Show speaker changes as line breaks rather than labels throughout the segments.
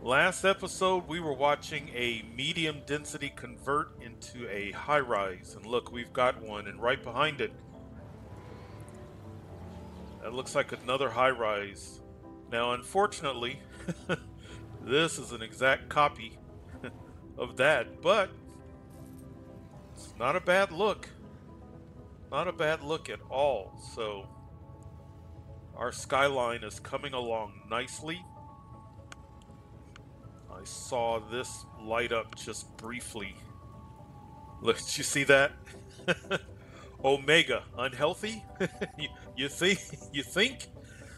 Last episode, we were watching a medium density convert into a high rise. And look, we've got one. And right behind it, that looks like another high rise. Now, unfortunately, this is an exact copy of that, but it's not a bad look. Not a bad look at all. So, our skyline is coming along nicely. I saw this light up just briefly. Look, did you see that? Omega, unhealthy? you think you think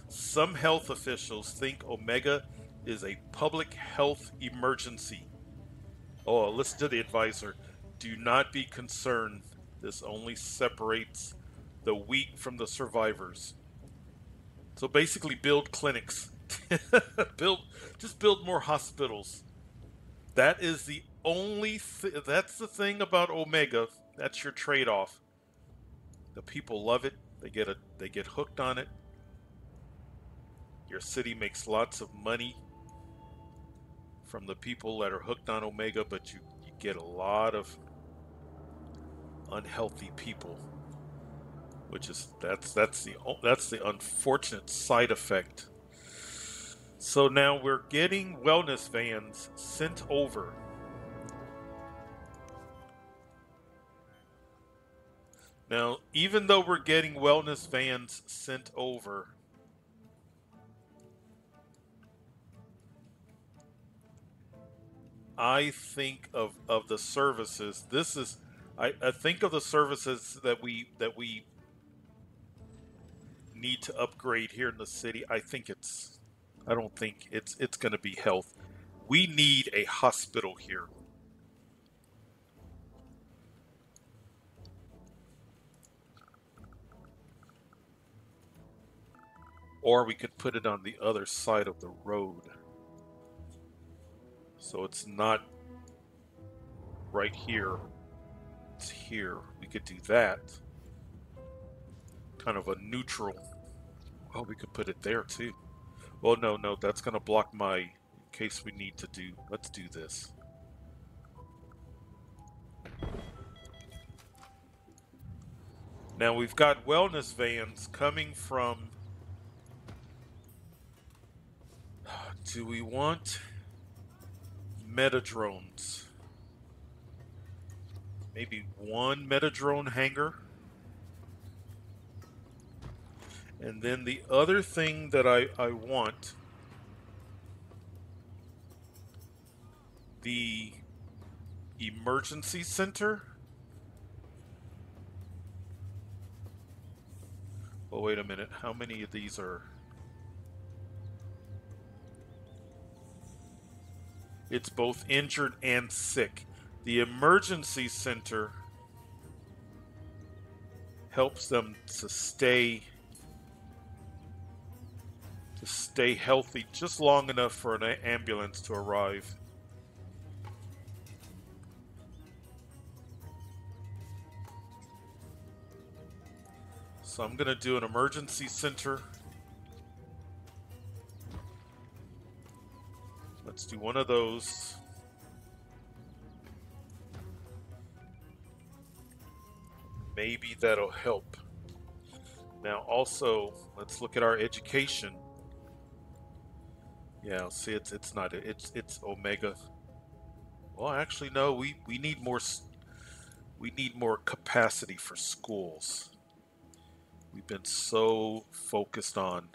some health officials think Omega is a public health emergency. Oh, listen to the advisor. Do not be concerned. This only separates the weak from the survivors. So basically build clinics. build just build more hospitals. That is the only that's the thing about Omega. That's your trade-off. The people love it. They get hooked on it. Your city makes lots of money from the people that are hooked on Omega, but you get a lot of unhealthy people, which is that's the unfortunate side effect. So now we're getting wellness vans sent over. Now, even though we're getting wellness vans sent over, I think of the services. I think of the services that we need to upgrade here in the city. I don't think it's going to be health. We need a hospital here. Or we could put it on the other side of the road. So it's not right here. It's here. We could do that. Kind of a neutral. Oh, we could put it there too. Well, no, that's going to block my, in case we need to do, let's do this. Now we've got wellness vans coming from, do we want metadrones? Maybe one metadrone hangar. And then the other thing that I want, the emergency center. Oh, wait a minute. How many of these are? It's both injured and sick. The emergency center helps them to stay healthy just long enough for an ambulance to arrive. So I'm going to do an emergency center. Let's do one of those. Maybe that'll help. Now also, let's look at our education. Yeah, see, it's not it's Omega. Well, actually, no. We need more. We need more capacity for schools. We've been so focused on.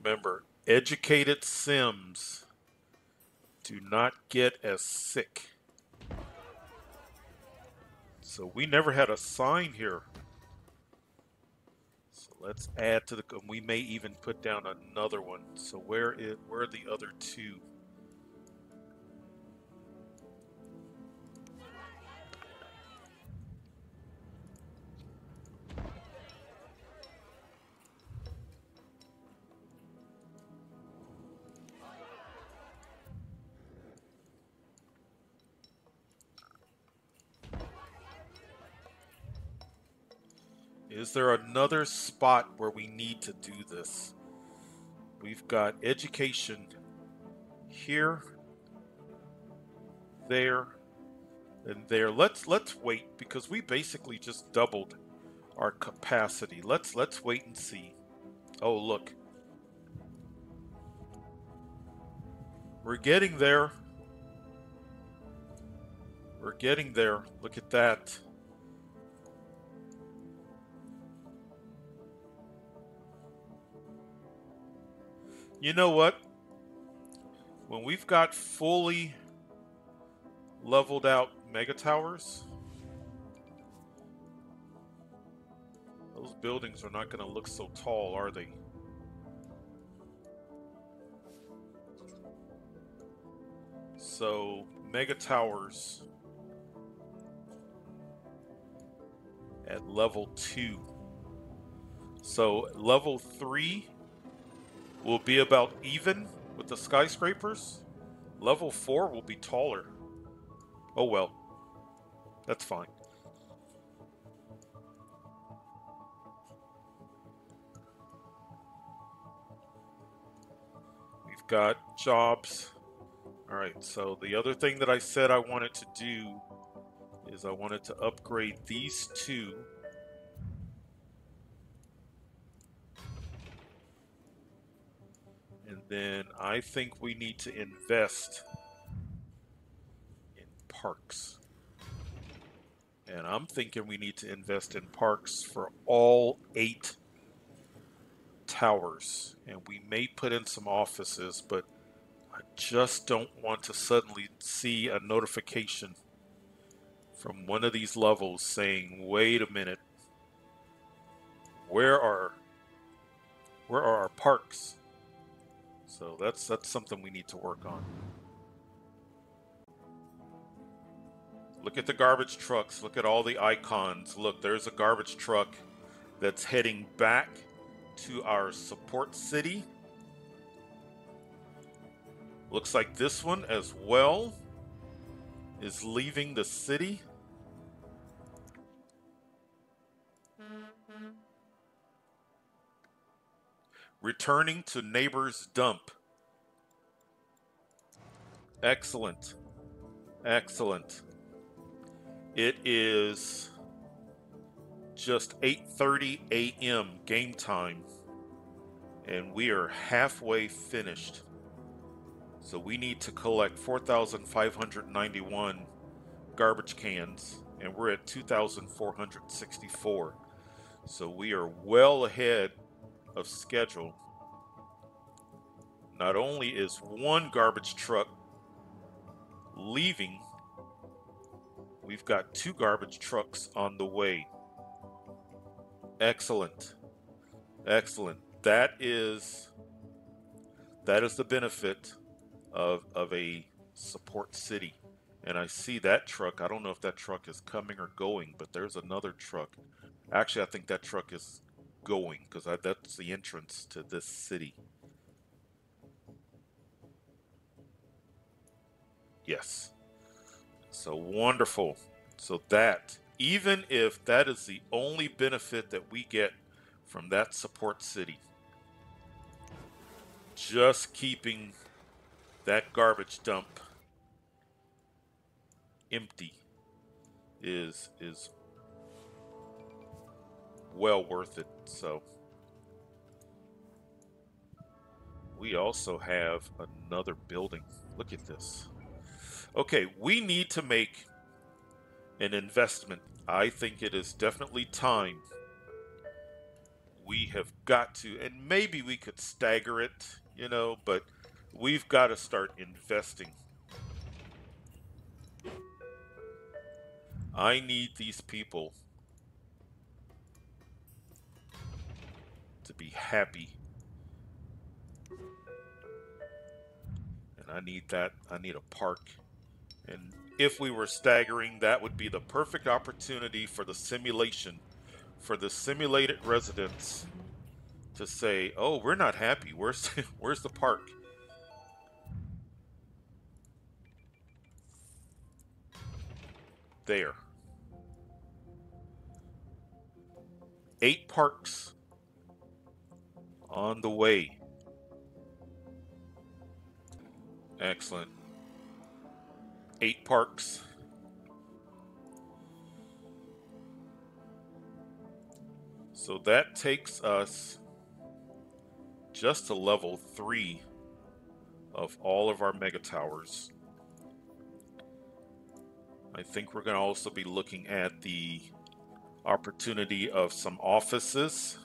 Remember, educated Sims do not get as sick. So we never had a sign here. Let's add to the. We may even put down another one. So where are the other two? Is there another spot where we need to do this? we've got education here, there, and there. Let's wait because we basically just doubled our capacity. Let's wait and see. Oh, look. We're getting there. We're getting there. Look at that. You know what? When we've got fully leveled out mega towers, those buildings are not going to look so tall, are they? So, mega towers at level 2. So, level 3 will be about even with the skyscrapers. Level 4 will be taller. Oh well, that's fine. We've got jobs. All right, so the other thing that I said I wanted to do is I wanted to upgrade these two. And then I think we need to invest in parks. And I'm thinking we need to invest in parks for all 8 towers. And we may put in some offices, but I just don't want to suddenly see a notification from one of these levels saying, wait a minute, where are our parks? So that's something we need to work on. Look at the garbage trucks. Look at all the icons. Look, there's a garbage truck that's heading back to our support city. Looks like this one as well is leaving the city. Returning to neighbor's dump. Excellent. Excellent. It is just 8:30 a.m. game time, and we are halfway finished. So we need to collect 4,591 garbage cans, and we're at 2,464. So we are well ahead of schedule. Not only is one garbage truck leaving, we've got 2 garbage trucks on the way. Excellent. Excellent. That is the benefit of a support city. And I see that truck. I don't know if that truck is coming or going, but there's another truck. Actually, I think that truck is going because that's the entrance to this city. Yes. So wonderful. So that, even if that is the only benefit that we get from that support city, just keeping that garbage dump empty is well worth it. So we also have another building. Look at this. Okay, we need to make an investment. I think it is definitely time. We have got to, and maybe we could stagger it, but we've got to start investing. I need these people to be happy. And I need that. I need a park. And if we were staggering, that would be the perfect opportunity for the simulation, for the simulated residents to say, oh, we're not happy. Where's the park? There. 8 parks on the way. Excellent. 8 parks. So that takes us just to level 3 of all of our mega towers. I think we're going to also be looking at the opportunity of some offices.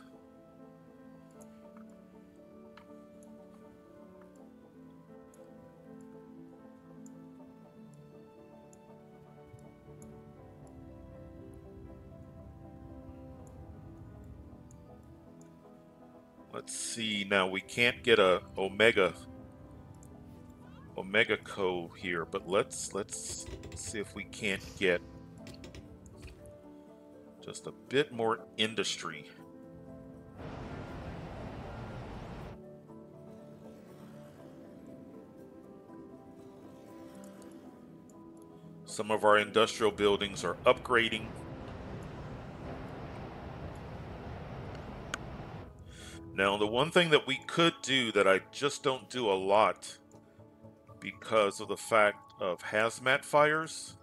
Let's see. Now we can't get a Omega Co here, but let's see if we can't get just a bit more industry. Some of our industrial buildings are upgrading. Now, the one thing that we could do that I just don't do a lot because of the fact of hazmat fires,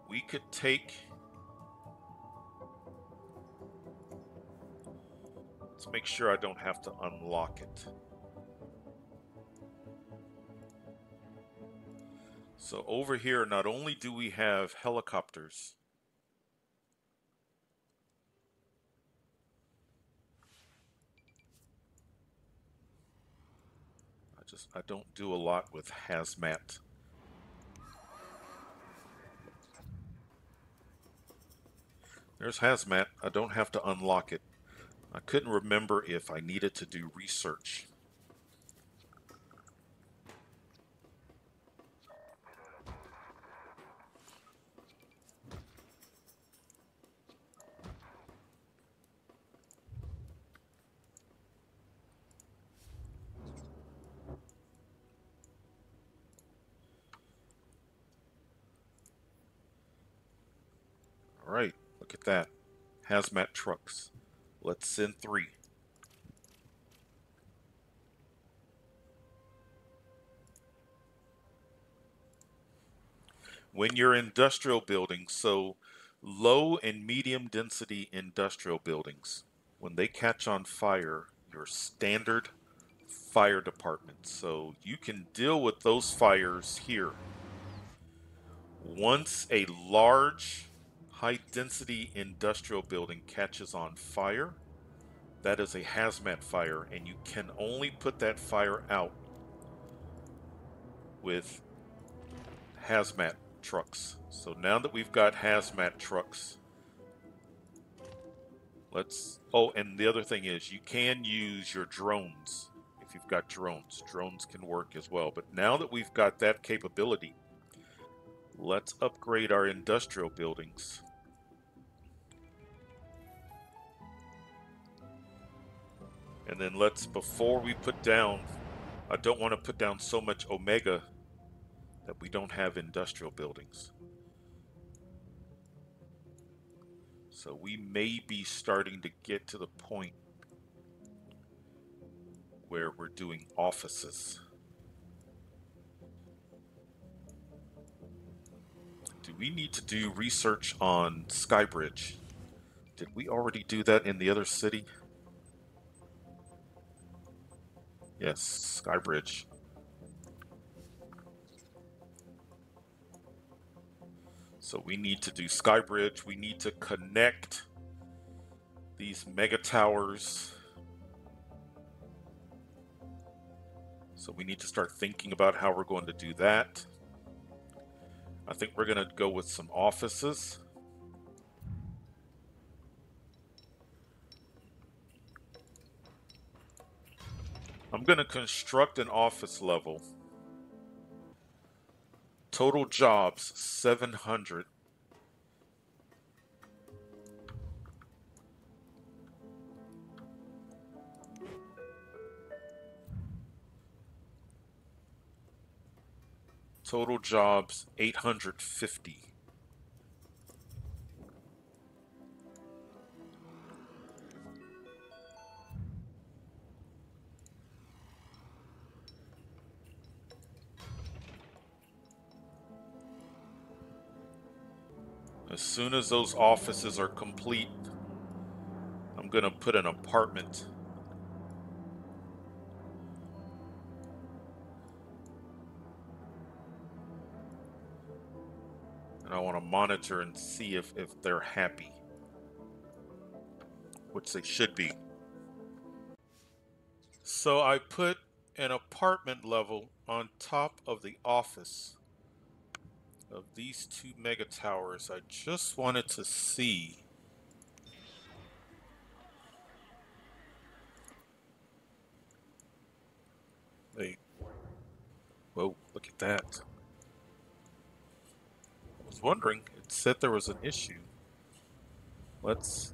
we could take, let's make sure I don't have to unlock it. So over here, not only do we have helicopters, I don't do a lot with hazmat. There's hazmat. I don't have to unlock it. I couldn't remember if I needed to do research. All right, look at that. Hazmat trucks. Let's send 3. When you're industrial buildings, so low and medium density industrial buildings, when they catch on fire, your standard fire department. So you can deal with those fires here. Once a large, high density industrial building catches on fire, that is a hazmat fire, and you can only put that fire out with hazmat trucks. So now that we've got hazmat trucks, and the other thing is you can use your drones. If you've got drones can work as well. But now that we've got that capability, let's upgrade our industrial buildings. And then before we put down, I don't want to put down so much Omega that we don't have industrial buildings. So we may be starting to get to the point where we're doing offices. Do we need to do research on Skybridge? Did we already do that in the other city? Yes, Skybridge. So we need to do Skybridge. We need to connect these mega towers. So we need to start thinking about how we're going to do that. I think we're going to go with some offices. I'm going to construct an office level. Total jobs, 700. Total jobs, 850. As soon as those offices are complete, I'm going to put an apartment. And I want to monitor and see if they're happy, which they should be. So I put an apartment level on top of the office of these two mega towers. I just wanted to see. Hey, whoa, look at that. I was wondering, it said there was an issue. Let's.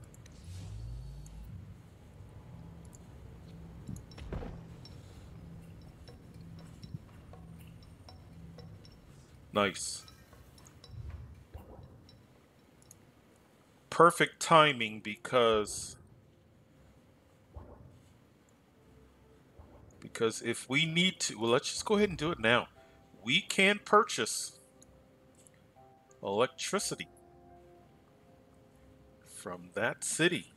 Nice. Perfect timing because if we need to, well, let's just go ahead and do it now. We can purchase electricity from that city.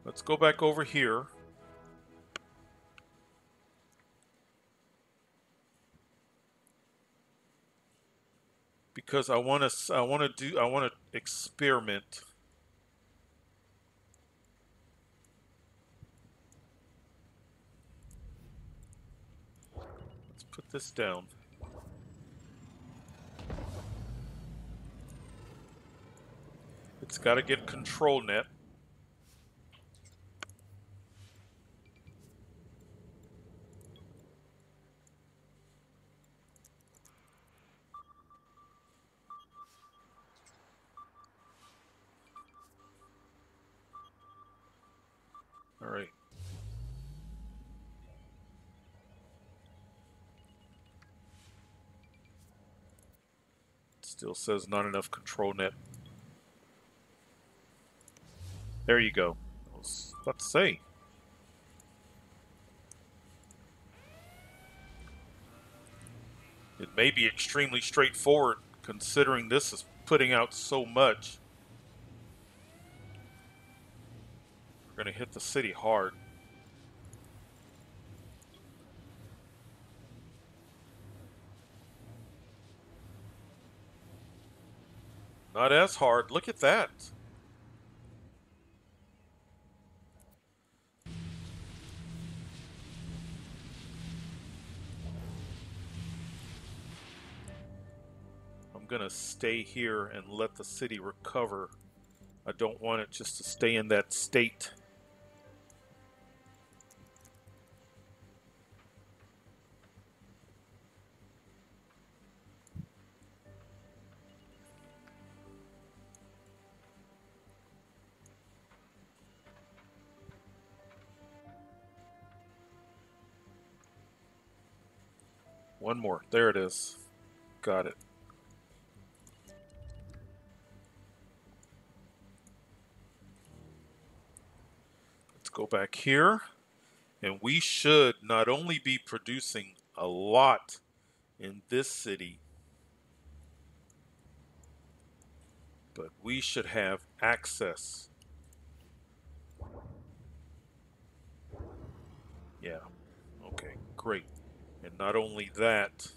Let's go back over here. Because I want to experiment. Let's put this down. It's got to get control net. All right. It still says not enough control net. There you go. I was about to say. It may be extremely straightforward considering this is putting out so much. We're going to hit the city hard. Not as hard. Look at that. I'm going to stay here and let the city recover. I don't want it just to stay in that state. One more. There it is. Got it. Let's go back here. And we should not only be producing a lot in this city, but we should have access. Yeah. Okay, great. And not only that,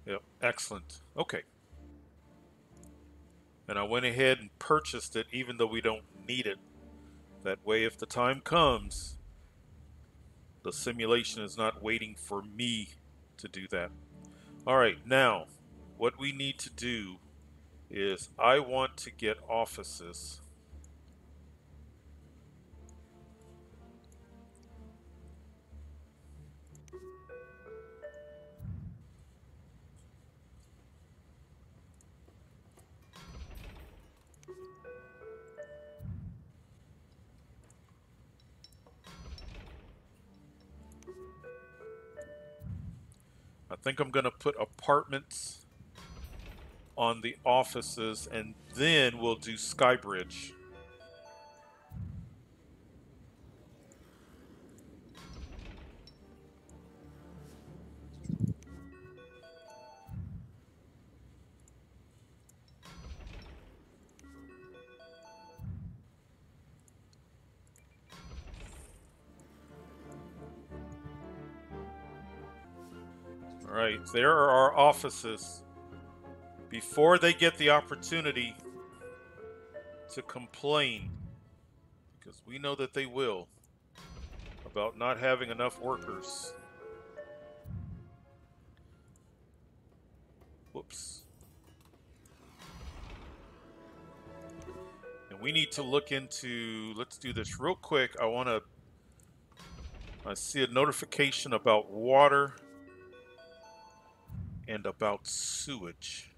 yep, excellent. Okay. And I went ahead and purchased it even though we don't need it. That way, if the time comes, the simulation is not waiting for me to do that. All right, now, what we need to do is I want to get offices. I think I'm going to put apartments on the offices, and then we'll do Skybridge. All right, there are our offices. Before they get the opportunity to complain, because we know that they will, about not having enough workers. Whoops. And we need to look into, let's do this real quick. I see a notification about water and about sewage.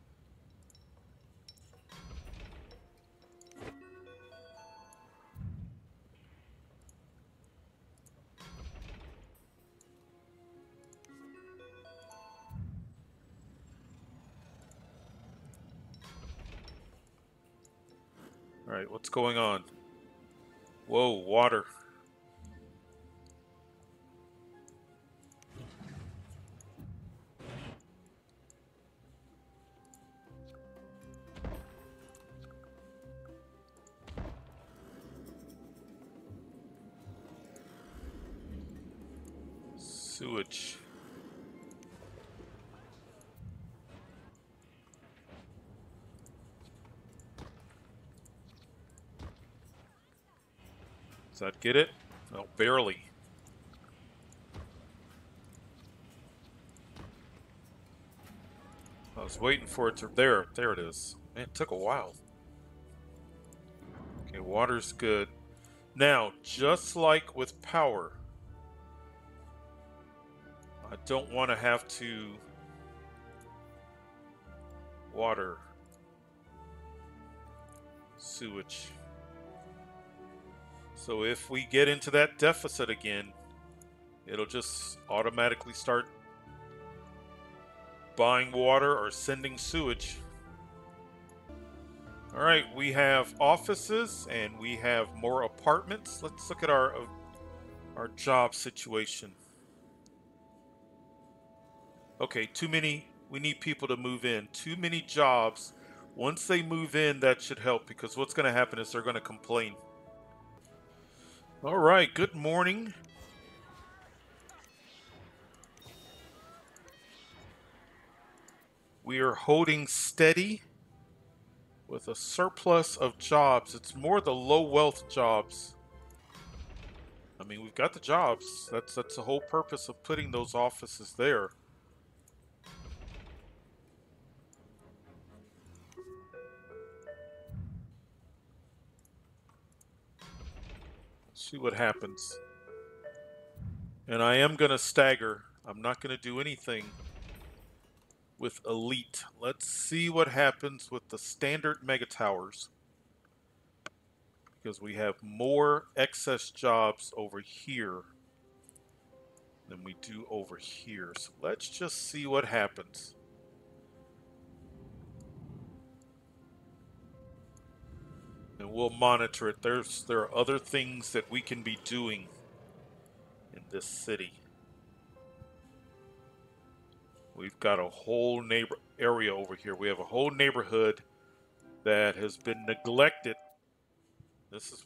All right, what's going on? Whoa, water. Sewage. Does that get it? No, barely. I was waiting for it to... There it is. Man, it took a while. Okay, water's good. Now, just like with power, I don't want to have to water sewage. So if we get into that deficit again, it'll just automatically start buying water or sending sewage. All right, we have offices and we have more apartments. Let's look at our job situation. Okay, too many. We need people to move in. Too many jobs. Once they move in, that should help, because what's going to happen is they're going to complain. All right, good morning. We are holding steady with a surplus of jobs. It's more the low wealth jobs. I mean, we've got the jobs. That's the whole purpose of putting those offices there. Let's see what happens. And I am going to stagger. I'm not going to do anything with elite. Let's see what happens with the standard mega towers, because we have more excess jobs over here than we do over here. So let's just see what happens. And we'll monitor it. There are other things that we can be doing in this city. We've got a whole area over here. We have a whole neighborhood that has been neglected.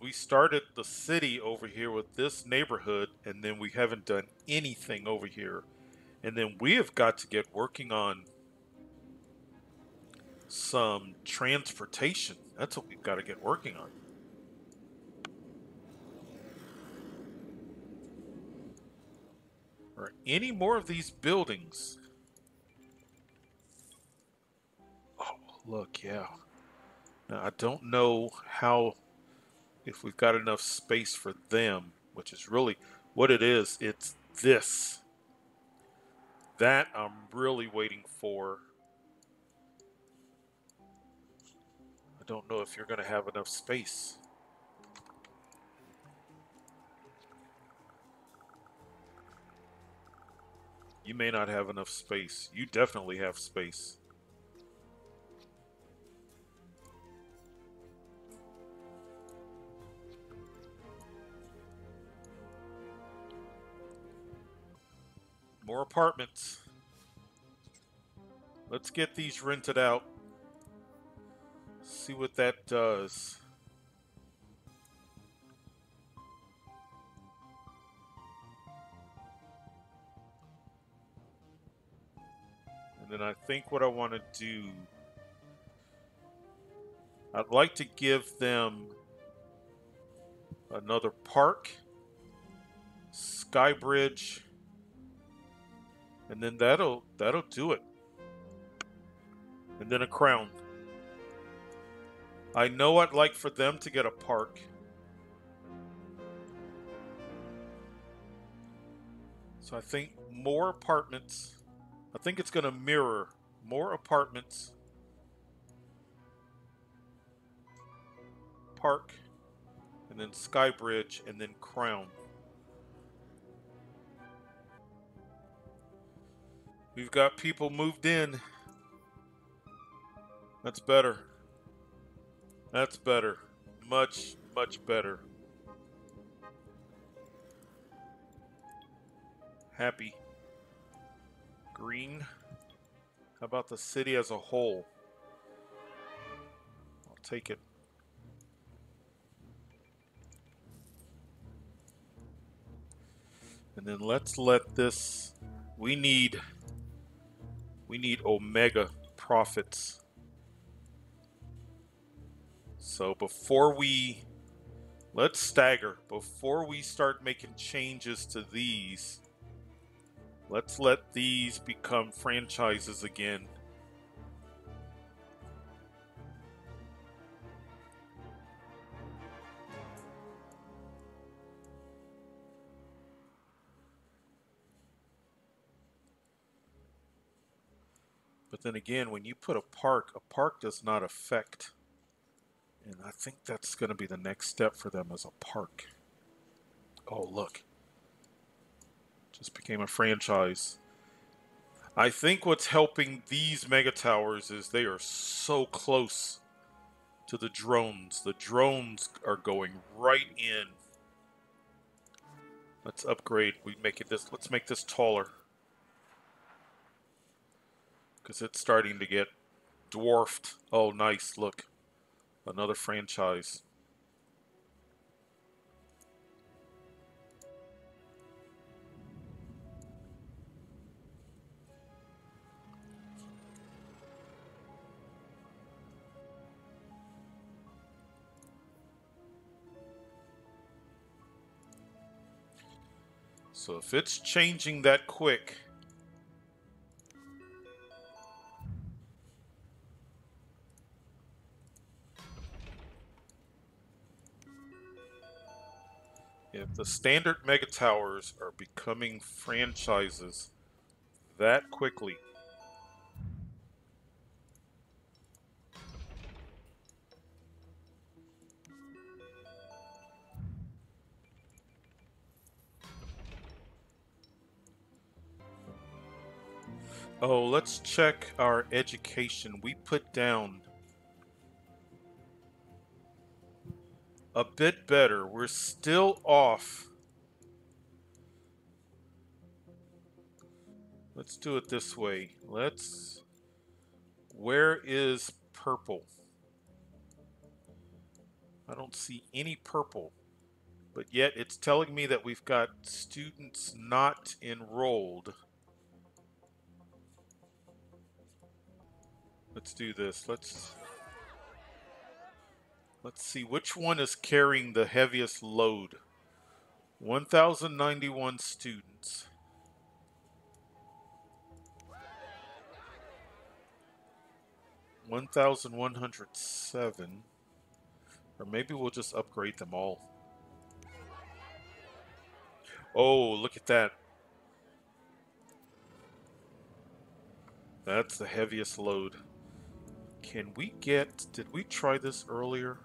We started the city over here with this neighborhood, and then we haven't done anything over here. And then we have got to get working on some transportation. That's what we've got to get working on. Are any more of these buildings? Oh, look, yeah. Now, I don't know if we've got enough space for them, which is really what it is. It's this. That I'm really waiting for. I don't know if you're going to have enough space. You may not have enough space. You definitely have space. More apartments. Let's get these rented out. See what that does. And then I think what I want to do, I'd like to give them another park, Skybridge, and then that'll do it. And then a crown. I know I'd like for them to get a park. So I think more apartments. I think it's going to mirror more apartments, park, and then Skybridge, and then crown. We've got people moved in. That's better. That's better. Much, much better. Happy. Green. How about the city as a whole? I'll take it. And then let's let this, we need Omega profits. So let's stagger. Before we start making changes to these, let's let these become franchises again. But then again, when you put a park does not affect. And I think that's going to be the next step for them as a park. Oh, look. Just became a franchise. I think what's helping these mega towers is they are so close to the drones. The drones are going right in. Let's upgrade. Let's make this taller. Because it's starting to get dwarfed. Oh, nice. Look. Another franchise. So if it's changing that quick, if the standard mega towers are becoming franchises that quickly, oh, let's check our education. We put down a bit better. We're still off. Let's do it this way. Where is purple? I don't see any purple, but yet it's telling me that we've got students not enrolled. Let's do this. Let's see which one is carrying the heaviest load. 1,091 students. $1,107. Or maybe we'll just upgrade them all. Oh, look at that. That's the heaviest load. Can we get... Did we try this earlier?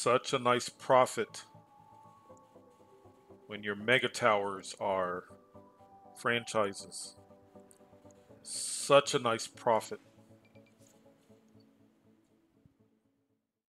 Such a nice profit when your mega towers are franchises. Such a nice profit.